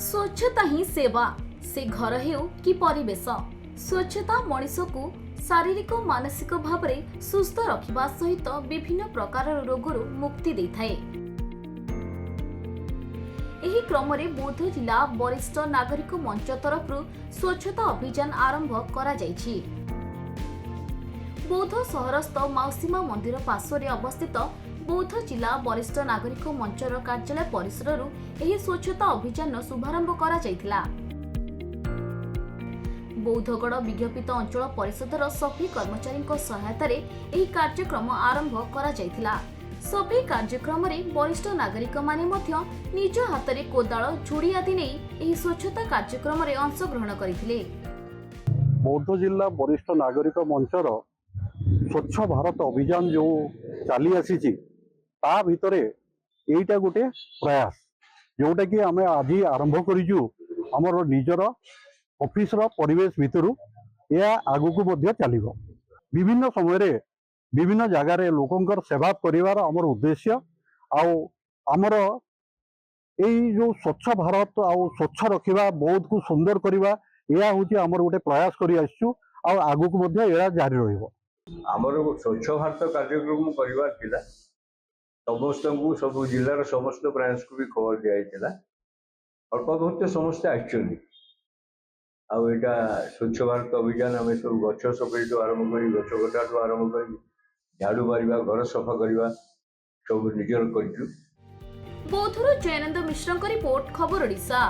स्वच्छता ही सेवा से घर हेउ कि परिवेश स्वच्छता मनुष्य को शारीरिक और मानसिक भाव में सुस्थ रखिबा सहित विभिन्न प्रकार रोगरू मुक्ति देइथाए। एही क्रम रे बौद्ध जिला वरिष्ठ नागरिक मंच तरफ स्वच्छता अभियान आरंभ करा जायछि। बौद्ध सहरस्थ माउसीमा मंदिर पार्श्व अवस्थित बौद्ध जिला वरिष्ठ नागरिक मंचर कार्यालय परिसर एही स्वच्छता अभियान शुभारंभ करा जायतिला। बौद्धगढ़ विज्ञापित अंचल परिषदर सफाई कर्मचारी सहायता एही कार्यक्रम आरंभ करा जायतिला। सफाई कार्यक्रम रे वरिष्ठ नागरिक माने मध्य निज हाथ रे कोदाଳ झुड़ी आदि नै एही स्वच्छता कार्यक्रम रे अंश ग्रहण करिथिले। बौद्ध जिला वरिष्ठ नागरिक मंचर स्वच्छ भारत अभियान जो चली आसी ता भितरे एटा गोटे प्रयास जोटा कि आम आज आरंभ करूँ आमर निजर ऑफिस रो परिवेश भितर यह आगु को चलो। विभिन्न समय विभिन्न जगार लोकंर सेवा करिवार आमर उद्देश्य आमर यही जो स्वच्छ भारत आउ स्वच्छ रखा बहुत को सुंदर करवा यह हूँ आमर गोटे प्रयास कर आगु को जारी रहिबो। आमर स्वच्छ भारत कार्यक्रम करिवार थिला समस्त को सब जिलार समस्त ब्रांच को भी खबर दिया अल्प बहुत समस्ते आक्चुअली आईटा स्वच्छ भारत अभियान आम सब गछ सफाई आरंभ कर गछ कटा आरंभ कर झाड़ू मारिबा घर सफा करवा सब निजर कर। बौद्धर जयनंद मिश्र रिपोर्ट खबर ओडिशा।